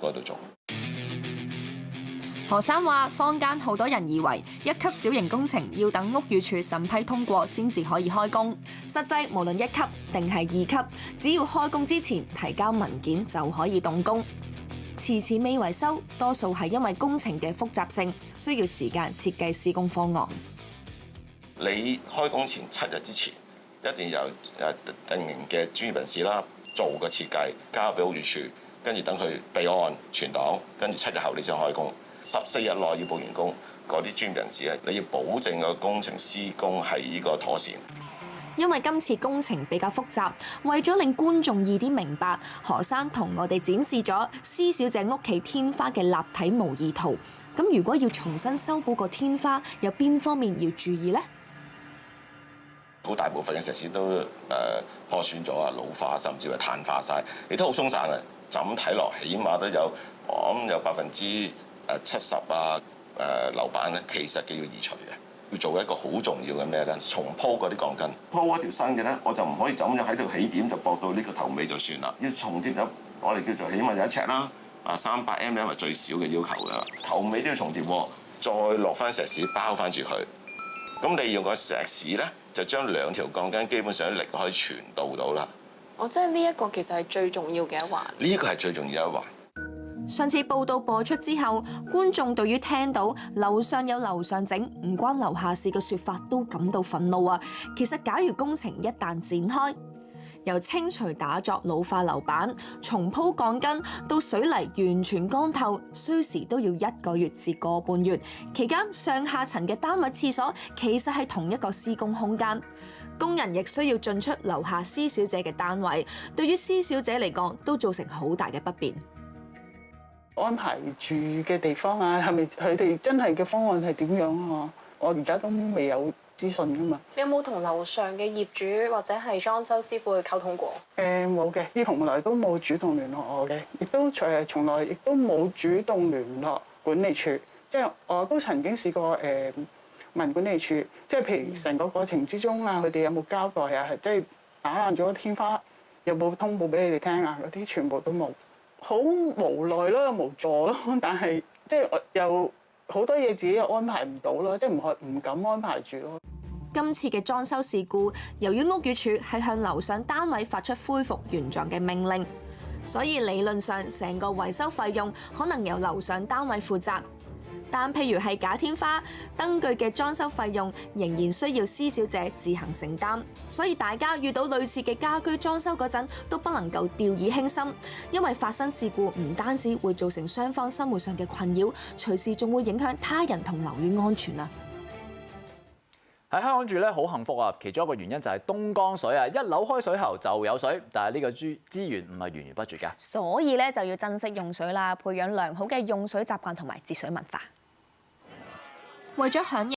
嗰度做。何生話：坊間好多人以為1級小型工程要等屋宇署審批通過先至可以開工，實際無論1級定係2級，只要開工之前提交文件就可以動工。遲遲未維修，多數係因為工程嘅複雜性，需要時間設計施工方案。你開工前7日之前，一定有定型嘅專業人士啦，做個設計交俾屋宇署，跟住等佢備案存檔，跟住7日後你先開工。14日內要報完工，嗰啲專業人士咧，你要保證個工程施工係呢個妥善。因為今次工程比較複雜，為咗令觀眾易啲明白，何生同我哋展示咗施小姐屋企天花嘅立體模擬圖。咁如果要重新修補個天花，有邊方面要注意呢？好大部分嘅石屎都破損咗啊、老化，甚至係碳化晒，亦都好鬆散嘅。就咁睇落，起碼都有我諗有70%樓板咧，其實嘅要移除嘅，要做一個好重要嘅咩咧？重鋪嗰啲鋼筋，鋪嗰條新嘅咧，我就唔可以就咁喺度起點就駁到呢個頭尾就算啦。要重疊有我哋叫做起碼有1尺啦，300mm 係最少嘅要求㗎。頭尾都要重疊，再落翻石屎包翻住佢。咁你用個石屎咧，就將2條鋼筋基本上力可以傳導到啦。即係呢一個其實係最重要嘅一環。呢個係最重要一環。上次報道播出之後，觀眾對於聽到樓上有樓上整唔關樓下事嘅説法都感到憤怒啊！其實假如工程一旦展開，由清除打鑿老化樓板、重鋪鋼筋到水泥完全乾透，需時都要1個月至個半月。期間上下層嘅單位廁所其實係同一個施工空間，工人亦需要進出樓下施小姐嘅單位，對於施小姐嚟講都造成好大嘅不便。安排住嘅地方啊，係咪佢哋真係嘅方案係點樣啊？我而家都未有資訊噶嘛。你有冇同樓上嘅業主或者係裝修師傅去溝通過？冇嘅，啲從來都冇主動聯絡我嘅，亦都從來亦都冇主動聯絡管理處。即係我都曾經試過問管理處，即係譬如成個過程之中啊，佢哋有冇交代啊？即係打爛咗天花，有冇通報俾你哋聽啊？嗰啲全部都冇。好無奈咯，無助咯，但係即係有好多嘢自己又安排唔到咯，即係唔敢安排住咯。今次嘅裝修事故，由於屋宇署係向樓上單位發出恢復原狀嘅命令，所以理論上成個維修費用可能由樓上單位負責。但譬如係假天花，登記嘅裝修費用仍然需要施小姐自行承擔，所以大家遇到類似嘅家居裝修嗰陣，都不能夠掉以輕心，因為發生事故唔單止會造成雙方生活上嘅困擾，隨時仲會影響他人同樓宇安全啊！喺香港住咧好幸福啊！其中一個原因就係東江水啊，一扭開水喉就有水，但係呢個資源唔係源源不絕㗎。所以咧就要珍惜用水啦，培養良好嘅用水習慣同埋節水文化。為咗響應